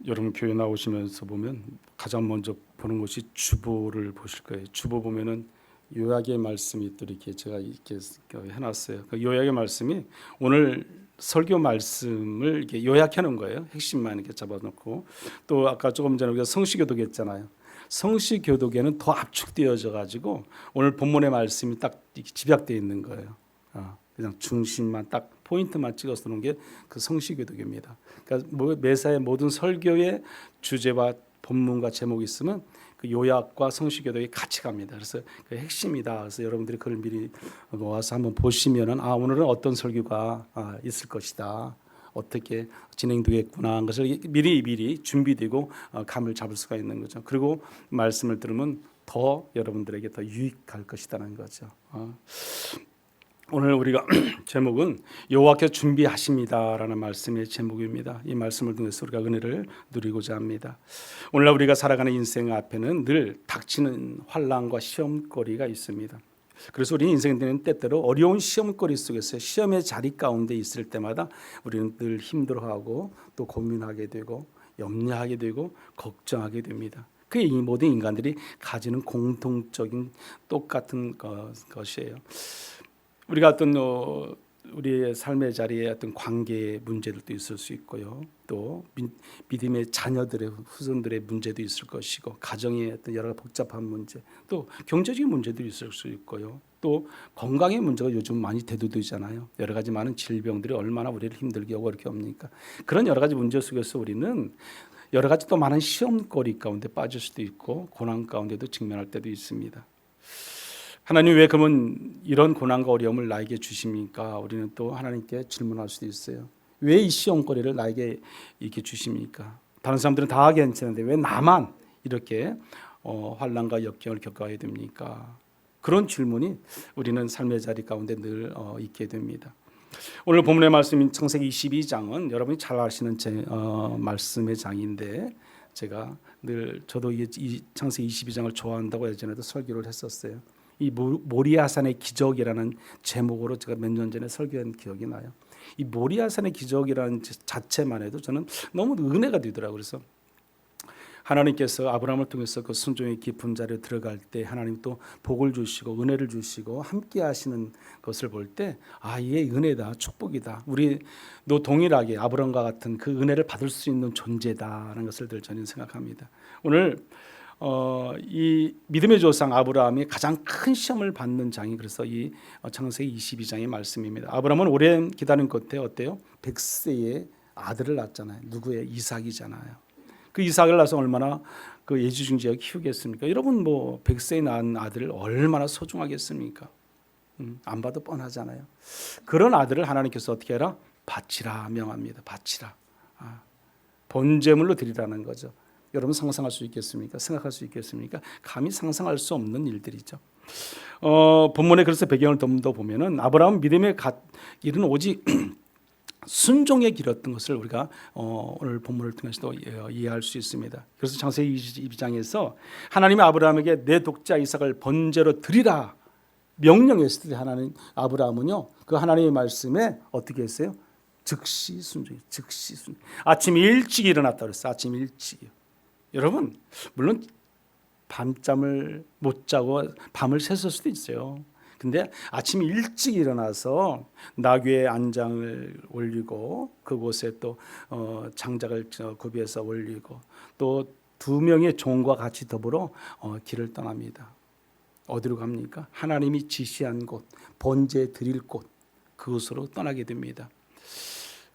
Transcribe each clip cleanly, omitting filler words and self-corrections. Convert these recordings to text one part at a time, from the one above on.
여러분 교회 나오시면서 보면 가장 먼저 보는 것이 주보를 보실 거예요. 주보 보면은 요약의 말씀이 또 이렇게 제가 이렇게 해놨어요. 그 요약의 말씀이 오늘 설교 말씀을 이렇게 요약해 놓은 거예요. 핵심만 이렇게 잡아놓고 또 아까 조금 전에 우리가 성시교독 했잖아요. 성시교독에는 더 압축되어져 가지고 오늘 본문의 말씀이 딱 집약되어 있는 거예요. 그냥 중심만 딱 포인트만 찍어서 놓은 게 그 성시교독입니다. 그러니까 매사의 모든 설교의 주제와 본문과 제목이 있으면 그 요약과 성시교독이 같이 갑니다. 그래서 그 핵심이다. 그래서 여러분들이 그걸 미리 모아서 한번 보시면은 오늘은 어떤 설교가 있을 것이다. 어떻게 진행되겠구나 하는 것을 미리 준비되고 감을 잡을 수가 있는 거죠. 그리고 말씀을 들으면 더 여러분들에게 더 유익할 것이라는 거죠. 오늘 우리가 제목은 여호와께서 준비하십니다라는 말씀의 제목입니다. 이 말씀을 통해서 우리가 은혜를 누리고자 합니다. 오늘날 우리가 살아가는 인생 앞에는 늘 닥치는 환난과 시험거리가 있습니다. 그래서 우리 인생에는 때때로 어려운 시험거리 속에서 시험의 자리 가운데 있을 때마다 우리는 늘 힘들어하고 또 고민하게 되고 염려하게 되고 걱정하게 됩니다. 그게 이 모든 인간들이 가지는 공통적인 똑같은 것이에요. 우리가 어떤 우리의 삶의 자리에 어떤 관계의 문제들도 있을 수 있고요. 또 믿음의 자녀들의 후손들의 문제도 있을 것이고 가정의 어떤 여러 복잡한 문제, 또 경제적인 문제도 있을 수 있고요. 또 건강의 문제가 요즘 많이 대두되잖아요. 여러 가지 많은 질병들이 얼마나 우리를 힘들게 하고 이렇게 옵니까? 그런 여러 가지 문제 속에서 우리는 여러 가지 또 많은 시험거리 가운데 빠질 수도 있고 고난 가운데도 직면할 때도 있습니다. 하나님 왜 그러면 이런 고난과 어려움을 나에게 주십니까? 우리는 또 하나님께 질문할 수도 있어요. 왜 이 시험거리를 나에게 이렇게 주십니까? 다른 사람들은 다 괜찮은데 왜 나만 이렇게 환난과 역경을 겪어야 됩니까? 그런 질문이 우리는 삶의 자리 가운데 늘 있게 됩니다. 오늘 본문의 말씀인 창세기 22장은 여러분이 잘 아시는 말씀의 장인데 제가 저도 이 창세기 22장을 좋아한다고 예전에도 설교를 했었어요. 이 모리아산의 기적이라는 제목으로 제가 몇 년 전에 설교한 기억이 나요. 이 모리아산의 기적이라는 자체만 해도 저는 너무 은혜가 되더라고요. 그래서 하나님께서 아브라함을 통해서 그 순종의 깊은 자리에 들어갈 때 하나님 또 복을 주시고 은혜를 주시고 함께 하시는 것을 볼 때 이게 은혜다, 축복이다. 우리도 동일하게 아브라함과 같은 그 은혜를 받을 수 있는 존재다라는 것을 늘 저는 생각합니다. 오늘 이 믿음의 조상 아브라함이 가장 큰 시험을 받는 장이 그래서 이 창세기 22장의 말씀입니다. 아브라함은 오랜 기다린 끝에 어때요? 100세의 아들을 낳았잖아요. 누구의? 이삭이잖아요. 그 이삭을 낳아서 얼마나 그 애지중지하게 키우겠습니까? 여러분 100세에 낳은 아들을 얼마나 소중하겠습니까? 안 봐도 뻔하잖아요. 그런 아들을 하나님께서 어떻게 해라? 바치라 명합니다. 바치라. 본제물로 드리라는 거죠. 여러분 상상할 수 있겠습니까? 생각할 수 있겠습니까? 감히 상상할 수 없는 일들이죠. 본문에 그래서 배경을 좀 더 보면은 아브라함 믿음의 길은 오직 순종의 길이었던 것을 우리가 오늘 본문을 통해서도 이해할 수 있습니다. 그래서 창세기 22장에서 하나님이 아브라함에게 내 독자 이삭을 번제로 드리라 명령했을 때 아브라함은요 그 하나님의 말씀에 어떻게 했어요? 즉시 순종. 아침 일찍 일어났다 그랬어요. 아침 일찍이요. 여러분 물론 밤잠을 못 자고 밤을 샜을 수도 있어요. 근데 아침 일찍 일어나서 나귀의 안장을 올리고 그곳에 또 장작을 구비해서 올리고 또 2명의 종과 같이 더불어 길을 떠납니다. 어디로 갑니까? 하나님이 지시한 곳, 번제 드릴 곳, 그곳으로 떠나게 됩니다.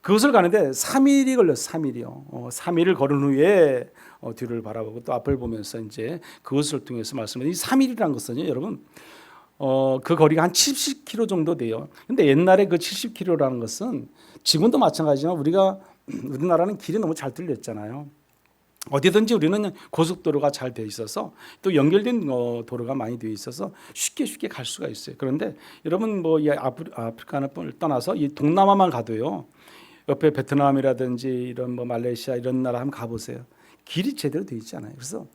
그것을 가는데 3일이 걸렸어요. 3일이요. 3일을 걸은 후에 뒤를 바라보고 또 앞을 보면서 이제 그것을 통해서 말씀드린 이 3일이라는 것은요, 여러분 그 거리가 한 70km 정도 돼요. 근데 옛날에 그 70km라는 것은 지금도 마찬가지지만 우리나라는 길이 너무 잘 뚫렸잖아요. 어디든지 우리는 고속도로가 잘 돼 있어서 또 연결된 도로가 많이 돼 있어서 쉽게 갈 수가 있어요. 그런데 여러분 이 아프리카를 떠나서 이 동남아만 가도요. 옆에 베트남이라든지 이런 말레이시아 이런 나라 한번 가보세요. 길이 제대로 돼 있지 않아요. 그래서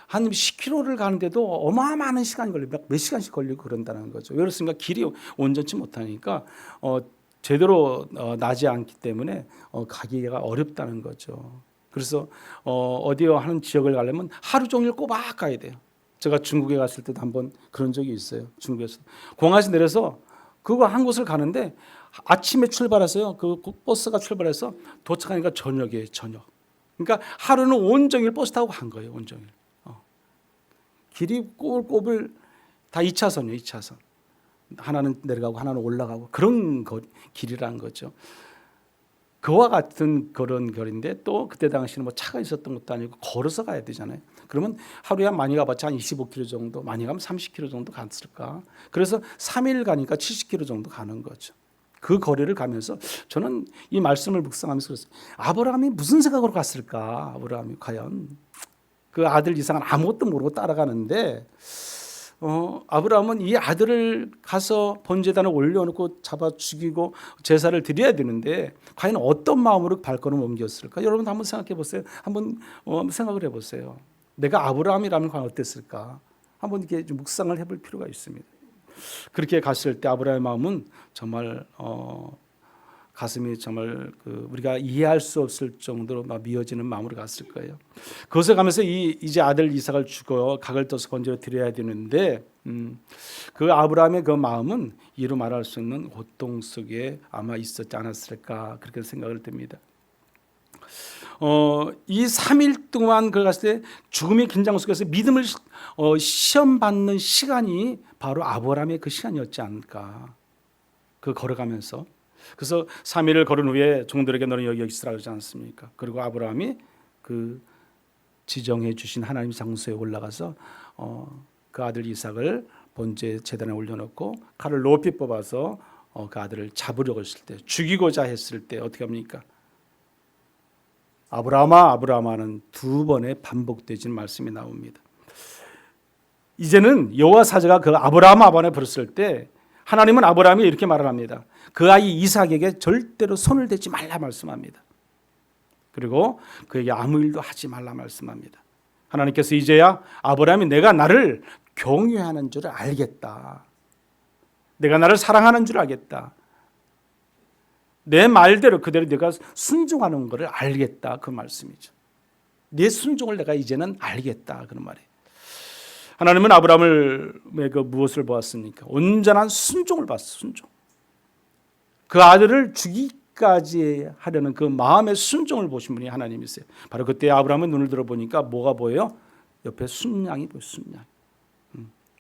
한 10km를 가는데도 어마어마한 시간이 걸리고 몇 시간씩 걸리고 그런다는 거죠. 왜 그렇습니까? 길이 온전치 못하니까 제대로 나지 않기 때문에 가기가 어렵다는 거죠. 그래서 어디에 하는 지역을 가려면 하루 종일 꼬박 가야 돼요. 제가 중국에 갔을 때도 한번 그런 적이 있어요. 중국에서 공항에서 내려서 그거 한 곳을 가는데 아침에 출발해서요. 그 버스가 출발해서 도착하니까 저녁이에요. 저녁. 그러니까 하루는 온종일 버스 타고 간 거예요. 온종일. 길이 꼬불꼬불 다 2차선이에요. 2차선. 하나는 내려가고 하나는 올라가고 그런 길이라는 거죠. 그와 같은 그런 거리인데 또 그때 당시는 뭐 차가 있었던 것도 아니고 걸어서 가야 되잖아요. 그러면 하루에 많이 가봤자 한 25km 정도, 많이 가면 30km 정도 갔을까. 그래서 3일 가니까 70km 정도 가는 거죠. 그 거리를 가면서 저는 이 말씀을 묵상하면서 그랬어요. 아브라함이 무슨 생각으로 갔을까? 아브라함이 과연 그 아들 이삭은 아무것도 모르고 따라가는데 아브라함은 이 아들을 가서 번제단을 올려놓고 잡아 죽이고 제사를 드려야 되는데 과연 어떤 마음으로 발걸음을 옮겼을까? 여러분 한번 생각해 보세요. 한번 생각을 해보세요. 내가 아브라함이라면 과연 어땠을까? 한번 이렇게 좀 묵상을 해볼 필요가 있습니다. 그렇게 갔을 때 아브라함의 마음은 정말 가슴이 정말 우리가 이해할 수 없을 정도로 막 미어지는 마음으로 갔을 거예요. 그것을 가면서 이제 아들 이삭을 죽어 각을 떠서 번제로 드려야 되는데 그 아브라함의 그 마음은 이루 말할 수 없는 고통 속에 아마 있었지 않았을까 그렇게 생각을 듭니다. 이 3일 동안 그 갔을 때 죽음의 긴장 속에서 믿음을 시험받는 시간이 바로 아브라함의 그 시간이었지 않을까. 그 걸어가면서. 그래서 3일을 걸은 후에 종들에게 너는 여기 있으라 그러지 않습니까? 그리고 아브라함이 그 지정해 주신 하나님 장소에 올라가서 그 아들 이삭을 번제 제단에 올려놓고 칼을 높이 뽑아서 그 아들을 잡으려고 했을 때, 죽이고자 했을 때 어떻게 합니까? 아브라함아 아브라함아는 2번의 반복되진 말씀이 나옵니다. 이제는 여호와 사자가 그 아브라함 앞안에 부르실 때 하나님은 아브라함이 이렇게 말을 합니다. 그 아이 이삭에게 절대로 손을 대지 말라 말씀합니다. 그리고 그에게 아무 일도 하지 말라 말씀합니다. 하나님께서 이제야 아브라함이 내가 나를 경외하는 줄을 알겠다. 내가 나를 사랑하는 줄 알겠다. 내 말대로 그대로 내가 순종하는 것을 알겠다. 그 말씀이죠. 내 순종을 내가 이제는 알겠다. 그런 말이에요. 하나님은 아브라함을 무엇을 보았습니까? 온전한 순종을 봤어요. 순종. 그 아들을 죽이기까지 하려는 그 마음의 순종을 보신 분이 하나님이세요. 바로 그때 아브라함의 눈을 들어보니까 뭐가 보여요? 옆에 순양이 보여요. 순양.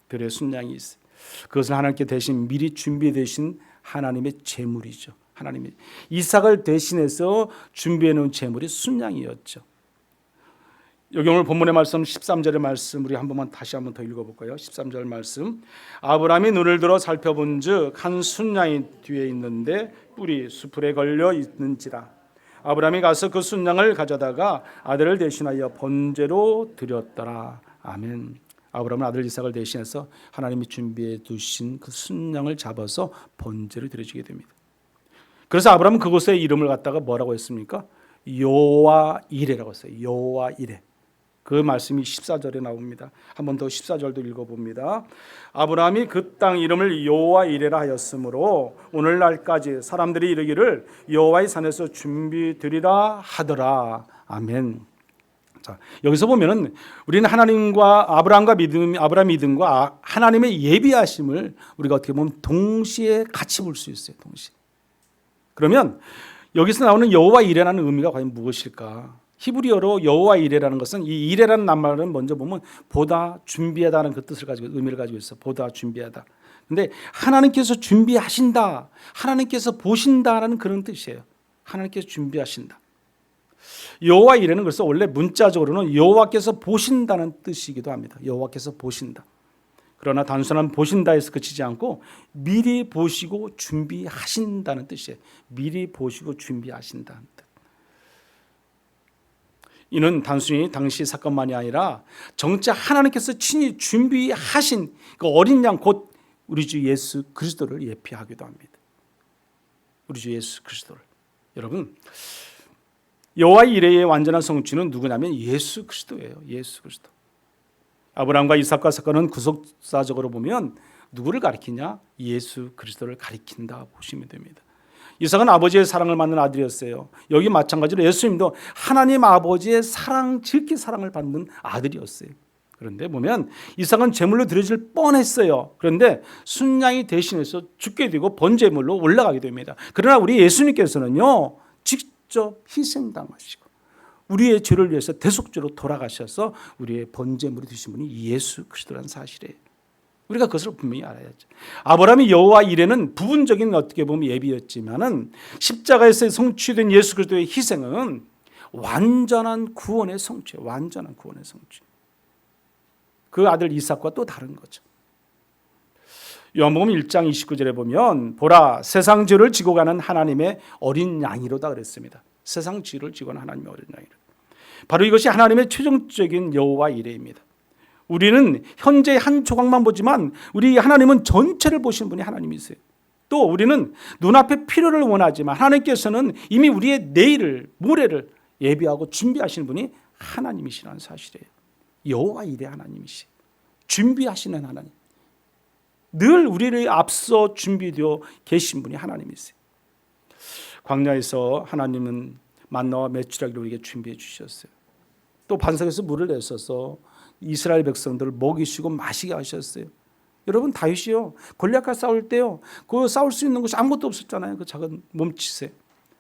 별의 순양이 있어요. 그것은 하나님께 대신 미리 준비되신 하나님의 제물이죠. 하나님이 이삭을 대신해서 준비해 놓은 제물이 순양이었죠. 여기 오늘 본문의 말씀 13절의 말씀 우리 다시 한번 더 읽어볼까요? 13절 말씀. 아브라함이 눈을 들어 살펴본즉 한 순양이 뒤에 있는데 뿔이 수풀에 걸려 있는지라. 아브라함이 가서 그 순양을 가져다가 아들을 대신하여 번제로 드렸더라. 아멘. 아브라함은 아들 이삭을 대신해서 하나님이 준비해 두신 그 순양을 잡아서 번제를 드려주게 됩니다. 그래서 아브라함은 그곳의 이름을 갖다가 뭐라고 했습니까? 여호와 이레라고 했어요. 여호와 이레. 그 말씀이 14절에 나옵니다. 한 번 더 14절도 읽어봅니다. 아브라함이 그 땅 이름을 여호와 이레라 하였으므로 오늘날까지 사람들이 이르기를 여호와의 산에서 준비 드리라 하더라. 아멘. 자, 여기서 보면은 우리는 하나님과 아브라함 믿음과 하나님의 예비하심을 우리가 어떻게 보면 동시에 같이 볼 수 있어요. 동시에. 그러면 여기서 나오는 여호와 이레라는 의미가 과연 무엇일까? 히브리어로 여호와 이레라는 것은 이 이레라는 낱말은 먼저 보면 보다 준비하다는 그 뜻을 가지고 의미를 가지고 있어. 보다 준비하다. 근데 하나님께서 준비하신다. 하나님께서 보신다라는 그런 뜻이에요. 하나님께서 준비하신다. 여호와 이레는 그래서 원래 문자적으로는 여호와께서 보신다는 뜻이기도 합니다. 여호와께서 보신다. 그러나 단순한 보신다에서 그치지 않고 미리 보시고 준비하신다는 뜻이에요. 미리 보시고 준비하신다는 뜻. 이는 단순히 당시 사건만이 아니라 정작 하나님께서 친히 준비하신 그 어린 양 곧 우리 주 예수 그리스도를 예표하기도 합니다. 우리 주 예수 그리스도를. 여러분, 여호와 이레의 완전한 성취는 누구냐면 예수 그리스도예요. 예수 그리스도. 아브라함과 이삭과 사건은 구속사적으로 보면 누구를 가리키냐? 예수 그리스도를 가리킨다 보시면 됩니다. 이삭은 아버지의 사랑을 받는 아들이었어요. 여기 마찬가지로 예수님도 하나님 아버지의 사랑, 지극히 사랑을 받는 아들이었어요. 그런데 보면 이삭은 제물로 드려질 뻔했어요. 그런데 순양이 대신해서 죽게 되고 번제물로 올라가게 됩니다. 그러나 우리 예수님께서는요, 직접 희생당하시고 우리의 죄를 위해서 대속죄로 돌아가셔서 우리의 번제물이 되신 분이 예수 그리스도라는 사실이에요. 우리가 그것을 분명히 알아야죠. 아브라함이 여호와 이레는 부분적인 어떻게 보면 예비였지만은 십자가에서 성취된 예수 그리스도의 희생은 완전한 구원의 성취, 완전한 구원의 성취. 그 아들 이삭과 또 다른 거죠. 요한복음 1장 29절에 보면 보라 세상 죄를 지고 가는 하나님의 어린 양이로다 그랬습니다. 세상 죄를 지고 가는 하나님의 어린 양이로. 바로 이것이 하나님의 최종적인 여호와 이레입니다. 우리는 현재 한 조각만 보지만 우리 하나님은 전체를 보시는 분이 하나님이세요. 또 우리는 눈앞의 필요를 원하지만 하나님께서는 이미 우리의 내일을, 모레를 예비하고 준비하시는 분이 하나님이시라는 사실이에요. 여호와 이레 하나님이시. 준비하시는 하나님. 늘 우리를 앞서 준비되어 계신 분이 하나님이세요. 광야에서 하나님은 만나와 메추라기를 우리에게 준비해 주셨어요. 또 반석에서 물을 내셔서 이스라엘 백성들을 먹이시고 마시게 하셨어요. 여러분 다윗이요 골리앗과 싸울 때요 그 싸울 수 있는 것이 아무것도 없었잖아요. 그 작은 몸짓에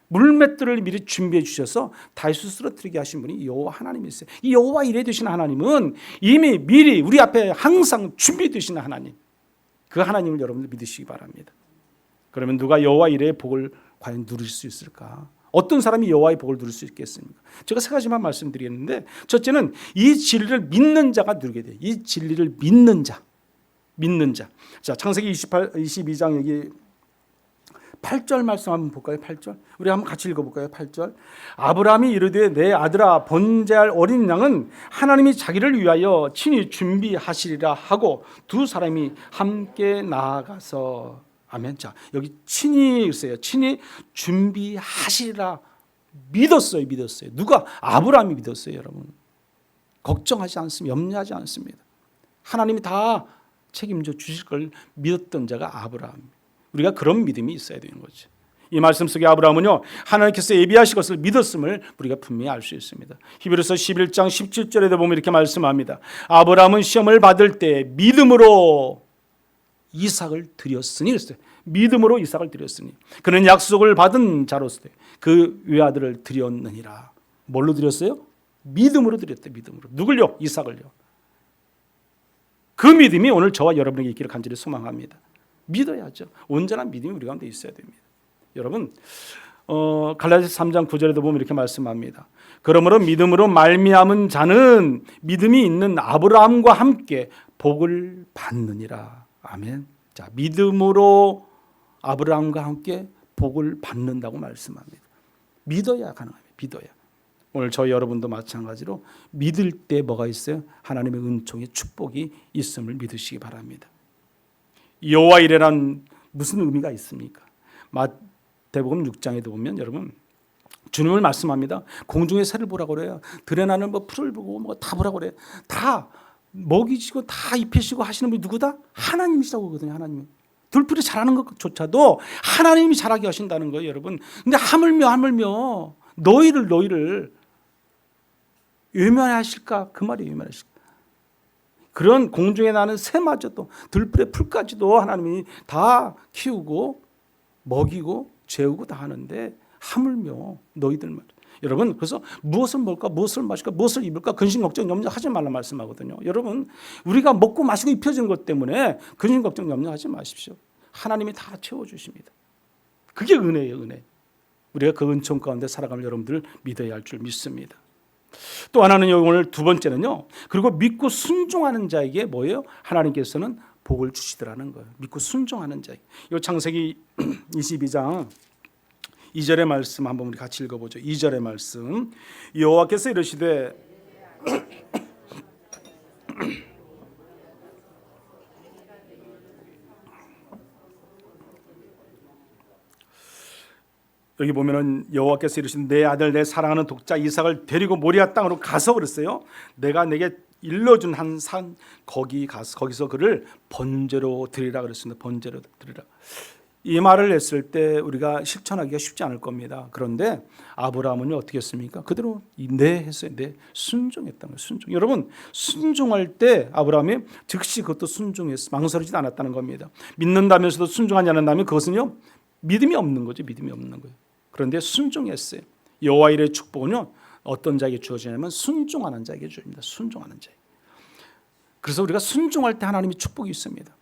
물맷들을 미리 준비해 주셔서 다윗을 쓰러뜨리게 하신 분이 여호와 하나님이세요. 이 여호와 이레 되신 하나님은 이미 미리 우리 앞에 항상 준비되시는 하나님, 그 하나님을 여러분들 믿으시기 바랍니다. 그러면 누가 여호와 이레의 복을 과연 누릴 수 있을까? 어떤 사람이 여호와의 복을 누릴 수 있겠습니까? 제가 세 가지만 말씀드리겠는데, 첫째는 이 진리를 믿는 자가 누리게 돼요. 이 진리를 믿는 자. 자, 창세기 22장 여기 8절 말씀 한번 볼까요? 8절. 우리 한번 같이 읽어볼까요? 8절. 아브라함이 이르되 내 아들아 번제할 어린 양은 하나님이 자기를 위하여 친히 준비하시리라 하고 두 사람이 함께 나아가서 아멘. 자, 여기 친히 있어요. 친히 준비하시리라 믿었어요. 누가? 아브라함이 믿었어요, 여러분. 걱정하지 않습니다. 염려하지 않습니다. 하나님이 다 책임져 주실 걸 믿었던 자가 아브라함. 우리가 그런 믿음이 있어야 되는 거죠. 이 말씀 속에 아브라함은요 하나님께서 예비하신 것을 믿었음을 우리가 분명히 알 수 있습니다. 히브리서 11장 17절에도 보면 이렇게 말씀합니다. 아브라함은 시험을 받을 때 믿음으로 이삭을 드렸으니 그랬어요. 믿음으로 이삭을 드렸으니 그는 약속을 받은 자로서 그 외아들을 드렸느니라. 뭘로 드렸어요? 믿음으로 드렸대요. 믿음으로. 누굴요? 이삭을요. 그 믿음이 오늘 저와 여러분에게 있기를 간절히 소망합니다. 믿어야죠. 온전한 믿음이 우리 가운데 있어야 됩니다. 여러분 갈라디아서 3장 9절에도 보면 이렇게 말씀합니다. 그러므로 믿음으로 말미암은 자는 믿음이 있는 아브라함과 함께 복을 받느니라. 아멘. 자, 믿음으로 아브라함과 함께 복을 받는다고 말씀합니다. 믿어야 가능합니다. 믿어야. 오늘 저희 여러분도 마찬가지로 믿을 때 뭐가 있어요? 하나님의 은총의 축복이 있음을 믿으시기 바랍니다. 여호와 이레란 무슨 의미가 있습니까? 마태복음 6장에도 보면 여러분 주님을 말씀합니다. 공중의 새를 보라고 그래요. 들에 나는 뭐 풀을 보고 뭐 다 보라고 그래요. 다 먹이시고 다 입히시고 하시는 분이 누구다? 하나님이시라고 하거든요. 하나님. 들풀이 자라는 것조차도 하나님이 자라게 하신다는 거예요, 여러분. 근데 하물며 너희를 외면하실까? 그 말이 외면하실까? 그런 공중에 나는 새마저도 들풀의 풀까지도 하나님이 다 키우고 먹이고 재우고 다 하는데 하물며 너희들만. 여러분 그래서 무엇을 먹을까, 무엇을 마실까, 무엇을 입을까 근심 걱정 염려하지 말라 말씀하거든요. 여러분 우리가 먹고 마시고 입혀지는 것 때문에 근심 걱정 염려하지 마십시오. 하나님이 다 채워주십니다. 그게 은혜예요, 은혜. 우리가 그 은총 가운데 살아가면 여러분들 믿어야 할 줄 믿습니다. 또 하나는 오늘 두 번째는요. 그리고 믿고 순종하는 자에게 뭐예요? 하나님께서는 복을 주시더라는 거예요. 믿고 순종하는 자에게. 이 창세기 22장 2절의 말씀 한번 우리 같이 읽어보죠. 2절의 말씀. 여호와께서 이르시되 여기 보면은 여호와께서 이르시되 내 아들 내 사랑하는 독자 이삭을 데리고 모리아 땅으로 가서 그랬어요. 내가 내게 일러준 한 산 거기서 그를 번제로 드리라 그랬습니다. 번제로 드리라. 이 말을 했을 때 우리가 실천하기가 쉽지 않을 겁니다. 그런데 아브라함은 어떻게 했습니까? 그대로 네 했어요. 네, 순종했다는 거예요. 순종. 여러분, 순종할 때 아브라함이 즉시 그것도 순종했어. 망설이지 않았다는 겁니다. 믿는다면서도 순종하지 않는다면 그것은요, 믿음이 없는 거죠. 믿음이 없는 거예요. 그런데 순종했어요. 여호와 이레의 축복은요, 어떤 자에게 주어지냐면 순종하는 자에게 주어집니다. 순종하는 자에게. 그래서 우리가 순종할 때 하나님의 축복이 있습니다.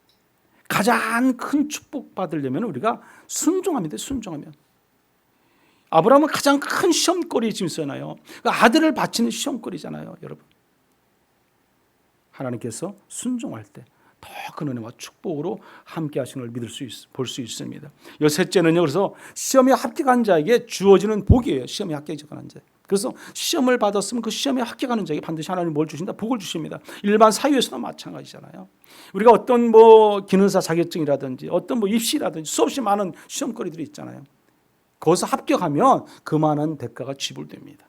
가장 큰 축복 받으려면 우리가 순종하면 돼. 순종하면. 아브라함은 가장 큰 시험거리에 지금 있잖아요. 아들을 바치는 시험거리잖아요, 여러분. 하나님께서 순종할 때 더 큰 은혜와 축복으로 함께 하시는 걸 볼 수 있습니다. 셋째는요, 그래서 시험에 합격한 자에게 주어지는 복이에요. 시험에 합격한 자. 그래서 시험을 받았으면 그 시험에 합격하는 자에게 반드시 하나님이 뭘 주신다? 복을 주십니다. 일반 사회에서도 마찬가지잖아요. 우리가 어떤 기능사 자격증이라든지 어떤 입시라든지 수없이 많은 시험거리들이 있잖아요. 거기서 합격하면 그만한 대가가 지불됩니다.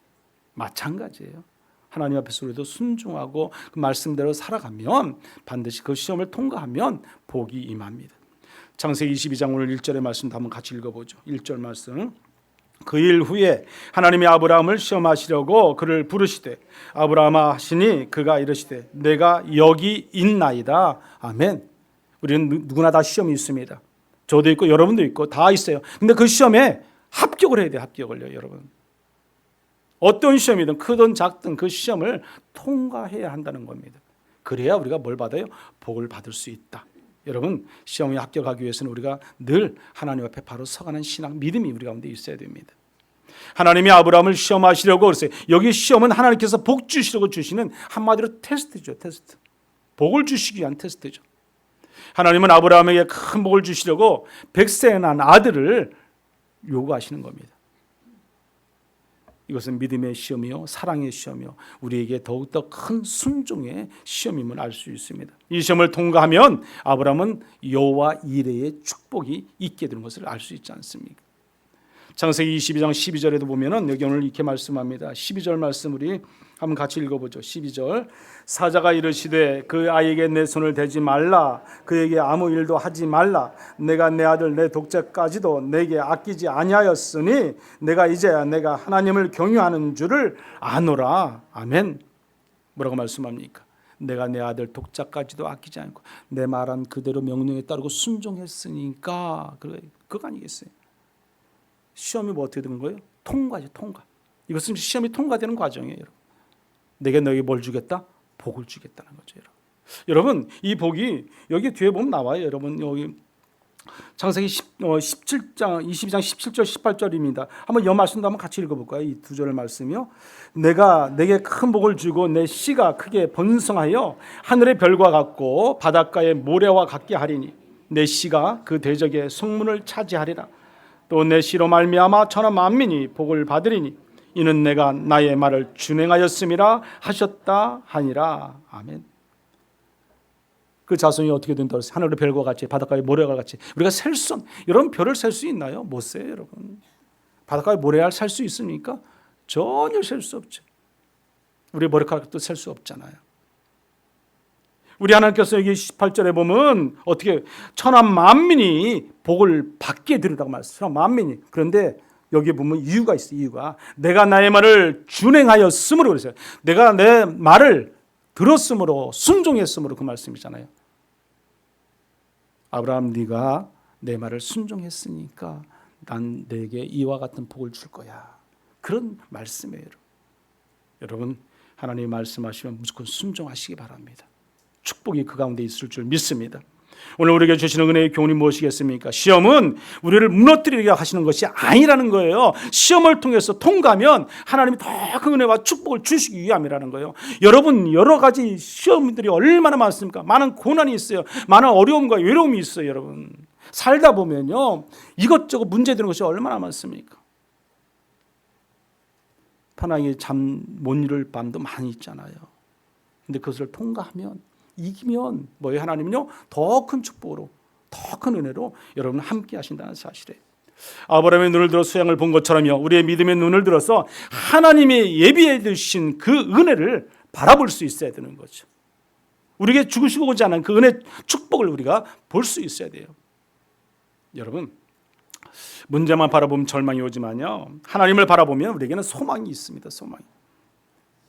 마찬가지예요. 하나님 앞에서 우리도 순종하고 그 말씀대로 살아가면 반드시 그 시험을 통과하면 복이 임합니다. 창세기 22장 오늘 1절의 말씀도 한번 같이 읽어보죠. 1절 말씀. 그 일 후에 하나님이 아브라함을 시험하시려고 그를 부르시되 아브라함아 하시니 그가 이르시되 내가 여기 있나이다. 아멘. 우리는 누구나 다 시험이 있습니다. 저도 있고 여러분도 있고 다 있어요. 근데 그 시험에 합격을 해야 돼요. 합격을요, 여러분. 어떤 시험이든 크든 작든 그 시험을 통과해야 한다는 겁니다. 그래야 우리가 뭘 받아요? 복을 받을 수 있다. 여러분, 시험에 합격하기 위해서는 우리가 늘 하나님 앞에 바로 서가는 신앙, 믿음이 우리 가운데 있어야 됩니다. 하나님이 아브라함을 시험하시려고 그랬어요. 여기 시험은 하나님께서 복 주시려고 주시는 한마디로 테스트죠. 테스트. 복을 주시기 위한 테스트죠. 하나님은 아브라함에게 큰 복을 주시려고 100세에 난 아들을 요구하시는 겁니다. 이것은 믿음의 시험이요, 사랑의 시험이요, 우리에게 더욱더 큰 순종의 시험임을 알 수 있습니다. 이 시험을 통과하면 아브라함은 여호와 이레의 축복이 있게 되는 것을 알 수 있지 않습니까? 창세기 22장 12절에도 보면은 여기 오늘 이렇게 말씀합니다. 12절 말씀 우리 한번 같이 읽어보죠. 12절. 사자가 이르시되 그 아이에게 내 손을 대지 말라. 그에게 아무 일도 하지 말라. 내가 내 아들 내 독자까지도 내게 아끼지 아니하였으니 내가 이제야 내가 하나님을 경유하는 줄을 아노라. 아멘. 뭐라고 말씀합니까? 내가 내 아들 독자까지도 아끼지 않고 내 말한 그대로 명령에 따르고 순종했으니까 그거 아니겠어요? 시험이 뭐 어떻게 되는 거예요? 통과죠, 통과. 이것은 시험이 통과되는 과정이에요, 여러분. 내가 너에게 뭘 주겠다? 복을 주겠다는 거죠, 여러분. 여러분, 이 복이 여기 뒤에 보면 나와요, 여러분. 여기 창세기 17장 22장 17절 18절입니다. 한번 이 말씀도 한번 같이 읽어볼까요? 이 두 절 말씀이요. 내가 내게 큰 복을 주고 내 씨가 크게 번성하여 하늘의 별과 같고 바닷가의 모래와 같게 하리니 내 씨가 그 대적의 성문을 차지하리라. 또 내 씨로 말미암아 천하 만민이 복을 받으리니 이는 내가 나의 말을 준행하였음이라 하셨다 하니라. 아멘. 그 자손이 어떻게 된다고 했어요? 하늘의 별과 같이 바닷가의 모래와 같이. 우리가 셀 수 여러분, 별을 셀 수 있나요? 못 세요, 여러분. 바닷가의 모래알 셀 수 있습니까? 전혀 셀 수 없죠. 우리 머리카락도 셀 수 없잖아요. 우리 하나님께서 여기 18절에 보면 어떻게 천하 만민이 복을 받게 되리라고 말했어요. 천하 만민이. 그런데 여기 보면 이유가 있어요. 이유가 내가 나의 말을 준행하였으므로 그랬어요. 내가 내 말을 들었으므로 순종했으므로 그 말씀이잖아요. 아브라함, 네가 내 말을 순종했으니까 난 내게 이와 같은 복을 줄 거야. 그런 말씀이에요. 여러분, 하나님이 말씀하시면 무조건 순종하시기 바랍니다. 축복이 그 가운데 있을 줄 믿습니다. 오늘 우리에게 주시는 은혜의 교훈이 무엇이겠습니까? 시험은 우리를 무너뜨리게 하시는 것이 아니라는 거예요. 시험을 통해서 통과하면 하나님이 더 큰 은혜와 축복을 주시기 위함이라는 거예요. 여러분, 여러 가지 시험들이 얼마나 많습니까? 많은 고난이 있어요. 많은 어려움과 외로움이 있어요. 여러분, 살다 보면요, 이것저것 문제되는 것이 얼마나 많습니까? 편하게 잠 못 이룰 밤도 많이 있잖아요. 근데 그것을 통과하면, 이기면 뭐예요? 하나님은요, 더 큰 축복으로, 더 큰 은혜로 여러분 함께 하신다는 사실이에요. 아브라함의 눈을 들어 수양을 본 것처럼요, 우리의 믿음의 눈을 들어서 하나님의 예비해 주신 그 은혜를 바라볼 수 있어야 되는 거죠. 우리에게 주시고자 하는 그 은혜 축복을 우리가 볼 수 있어야 돼요. 여러분, 문제만 바라보면 절망이 오지만요, 하나님을 바라보면 우리에게는 소망이 있습니다. 소망이.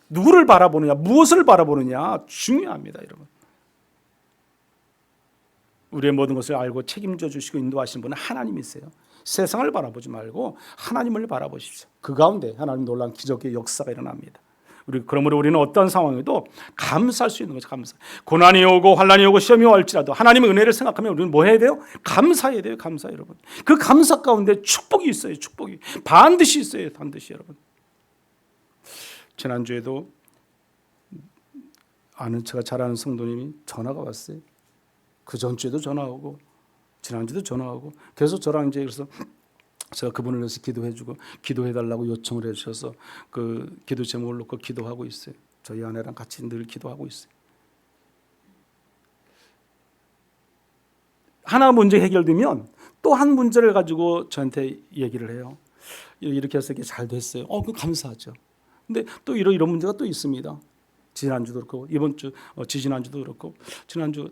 누구를 바라보느냐, 무엇을 바라보느냐 중요합니다, 여러분. 우리의 모든 것을 알고 책임져 주시고 인도하시는 분은 하나님이세요. 세상을 바라보지 말고 하나님을 바라보십시오. 그 가운데 하나님 놀라운 기적의 역사가 일어납니다. 그러므로 우리는 어떤 상황에도 감사할 수 있는 거죠. 감사. 고난이 오고 환난이 오고 시험이 올지라도 하나님의 은혜를 생각하면 우리는 뭐 해야 돼요? 감사해야 돼요. 감사, 여러분. 그 감사 가운데 축복이 있어요. 축복이 반드시 있어요. 반드시, 여러분. 지난주에도 아는 제가 잘 아는 성도님이 전화가 왔어요. 그 전주에도 전화 오고 지난주도 전화 오고 계속 저랑 이제 그래서 제가 그분을 위해서 기도해주고 기도해달라고 요청을 해주셔서 그 기도 제목을 놓고 기도하고 있어요. 저희 아내랑 같이 늘 기도하고 있어요. 하나 문제 해결되면 또 한 문제를 가지고 저한테 얘기를 해요. 이렇게 해서 이렇게 잘 됐어요. 그 감사하죠. 근데 또 이런 문제가 또 있습니다. 지난주도 그렇고 이번 주 지지난주도 그렇고 지난주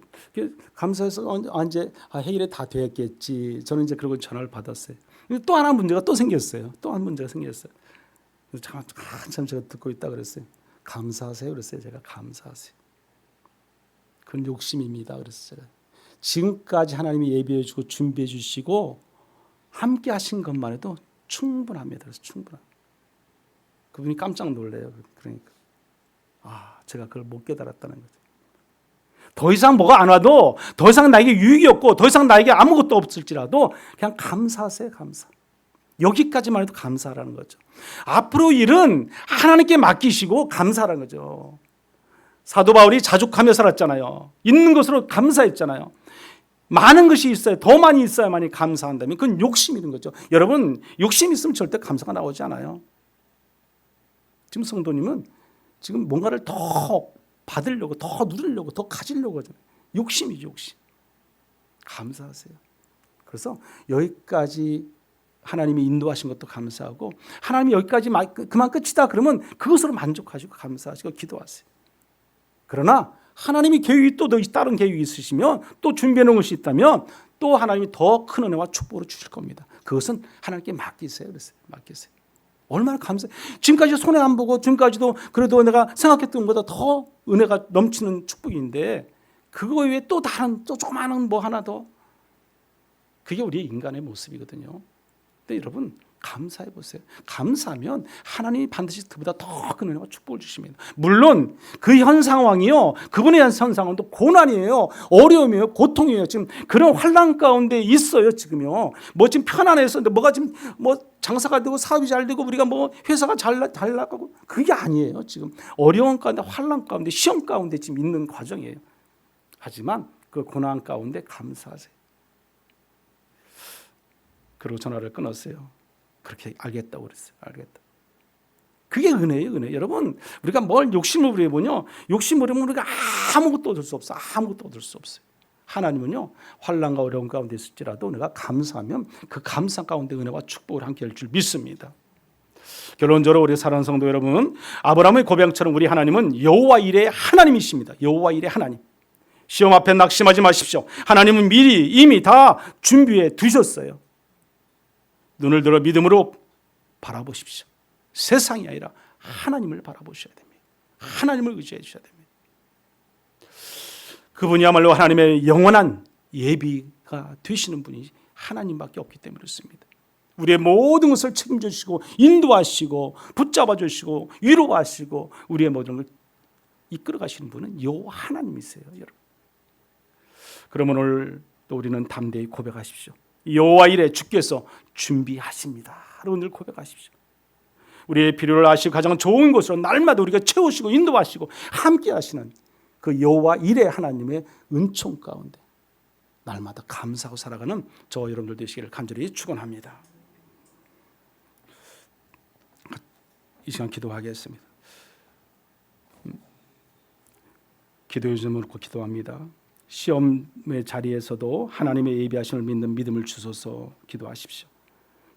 감사해서 언제 해결이 다 됐겠지. 저는 이제 그러고 전화를 받았어요. 또 하나 문제가 또 생겼어요. 또 한 문제가 생겼어요. 한참 제가 듣고 있다 그랬어요. 감사하세요. 그랬어요. 제가 감사하세요. 그건 욕심입니다. 그랬어요. 제가 지금까지 하나님이 예비해 주고 준비해 주시고 함께 하신 것만 해도 충분합니다. 그래서 충분합니다. 그분이 깜짝 놀래요. 그러니까 제가 그걸 못 깨달았다는 거죠. 더 이상 뭐가 안 와도 더 이상 나에게 유익이 없고 더 이상 나에게 아무것도 없을지라도 그냥 감사하세요. 감사. 여기까지만 해도 감사하라는 거죠. 앞으로 일은 하나님께 맡기시고 감사하라는 거죠. 사도 바울이 자족하며 살았잖아요. 있는 것으로 감사했잖아요. 많은 것이 있어요. 더 많이 있어야만이 감사한다면 그건 욕심이 있는 거죠. 여러분, 욕심 있으면 절대 감사가 나오지 않아요. 지금 성도님은 지금 뭔가를 더 받으려고, 더 누리려고, 더 가지려고 하잖아요. 욕심이죠, 욕심. 감사하세요. 그래서 여기까지 하나님이 인도하신 것도 감사하고 하나님이 여기까지 그만 끝이다 그러면 그것으로 만족하시고 감사하시고 기도하세요. 그러나 하나님이 계획이 또 다른 계획이 있으시면 또 준비해 놓은 것이 있다면 또 하나님이 더 큰 은혜와 축복을 주실 겁니다. 그것은 하나님께 맡기세요. 그랬어요. 맡기세요. 얼마나 감사해. 지금까지 손해 안 보고 지금까지도 그래도 내가 생각했던 것보다 더 은혜가 넘치는 축복인데 그거 외에 또 다른 또 조그마한 뭐 하나 더 그게 우리 인간의 모습이거든요. 근데 여러분 감사해 보세요. 감사하면 하나님이 반드시 그보다 더 큰 은혜와 축복을 주십니다. 물론 그 현 상황이요, 그분의 현 상황도 고난이에요, 어려움이에요, 고통이에요. 지금 그런 환난 가운데 있어요. 지금요. 뭐 지금 편안해서 뭐가 지금 뭐 장사가 되고 사업이 잘 되고 우리가 뭐 회사가 잘 나가고 그게 아니에요. 지금 어려운 가운데 환난 가운데 시험 가운데 지금 있는 과정이에요. 하지만 그 고난 가운데 감사하세요. 그리고 전화를 끊었어요. 그렇게 알겠다고 그랬어요. 알겠다. 그게 은혜예요, 은혜. 여러분, 우리가 뭘 욕심을 부려보면요, 욕심을 부리면 우리가 아무것도 얻을 수 없어요. 아무것도 얻을 수 없어요. 하나님은요, 환난과 어려움 가운데 있을지라도 내가 감사하면 그 감사 가운데 은혜와 축복을 함께 할 줄 믿습니다. 결론적으로 우리 사랑하는 성도 여러분, 아브라함의 고백처럼 우리 하나님은 여호와 일의 하나님이십니다. 여호와 일의 하나님. 시험 앞에 낙심하지 마십시오. 하나님은 미리 이미 다 준비해 두셨어요. 눈을 들어 믿음으로 바라보십시오. 세상이 아니라 하나님을 바라보셔야 됩니다. 하나님을 의지해 주셔야 됩니다. 그분이야말로 하나님의 영원한 예비가 되시는 분이 하나님밖에 없기 때문에 그렇습니다. 우리의 모든 것을 책임져 주시고 인도하시고 붙잡아 주시고 위로하시고 우리의 모든 걸 이끌어 가시는 분은 여호와 하나님이세요, 여러분. 그러면 오늘 또 우리는 담대히 고백하십시오. 여호와 이레 주께서 준비하십니다. 여러분들 고백하십시오. 우리의 필요를 아시고 가장 좋은 곳으로 날마다 우리가 채우시고 인도하시고 함께 하시는 그 여호와 이레 하나님의 은총 가운데 날마다 감사하고 살아가는 저 여러분들 되시기를 간절히 축원합니다. 이 시간 기도하겠습니다. 기도 요즘을 놓고 기도합니다. 시험의 자리에서도 하나님의 예비하심을 믿는 믿음을 주소서 기도하십시오.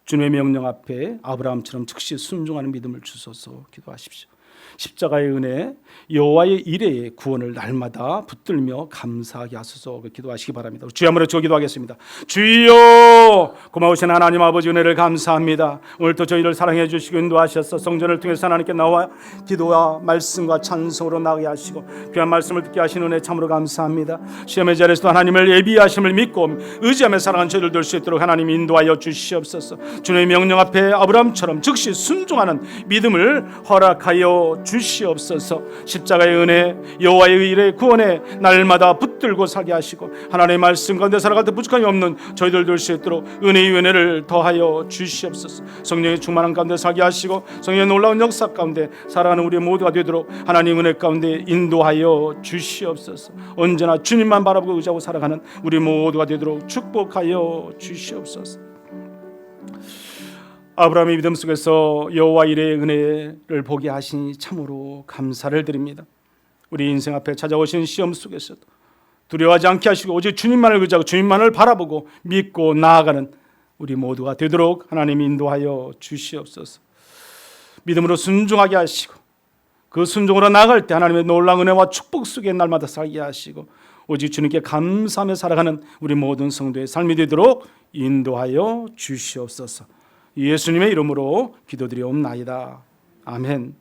주님의 명령 앞에 아브라함처럼 즉시 순종하는 믿음을 주소서 기도하십시오. 십자가의 은혜, 여호와의 이레의 구원을 날마다 붙들며 감사하게 하소서. 기도하시기 바랍니다. 주여 한번 기도하겠습니다. 주여, 고마우신 하나님 아버지 은혜를 감사합니다. 오늘도 저희를 사랑해 주시고 인도하셔서 성전을 통해서 하나님께 나와 기도와 말씀과 찬송으로 나가게 하시고 귀한 말씀을 듣게 하신 은혜 참으로 감사합니다. 시험의 자리에서도 하나님을 예비하심을 믿고 의지하며 살아가는 저희들 될 수 있도록 하나님 인도하여 주시옵소서. 주님의 명령 앞에 아브라함처럼 즉시 순종하는 믿음을 허락하여 주시옵소서. 십자가의 은혜, 여호와의 일의 구원에 날마다 붙들고 살게 하시고 하나님의 말씀 가운데 살아갈 때 부족함이 없는 저희들 될 수 있도록 은혜의 은혜를 더하여 주시옵소서. 성령의 충만한 가운데 살게 하시고 성령의 놀라운 역사 가운데 살아가는 우리 모두가 되도록 하나님 은혜 가운데 인도하여 주시옵소서. 언제나 주님만 바라보고 의지하고 살아가는 우리 모두가 되도록 축복하여 주시옵소서. 아브라함의 믿음 속에서 여호와 이레의 은혜를 보게 하시니 참으로 감사를 드립니다. 우리 인생 앞에 찾아오신 시험 속에서도 두려워하지 않게 하시고 오직 주님만을 의지하고 주님만을 바라보고 믿고 나아가는 우리 모두가 되도록 하나님 인도하여 주시옵소서. 믿음으로 순종하게 하시고 그 순종으로 나아갈 때 하나님의 놀라운 은혜와 축복 속에 날마다 살게 하시고 오직 주님께 감사하며 살아가는 우리 모든 성도의 삶이 되도록 인도하여 주시옵소서. 예수님의 이름으로 기도드리옵나이다. 아멘.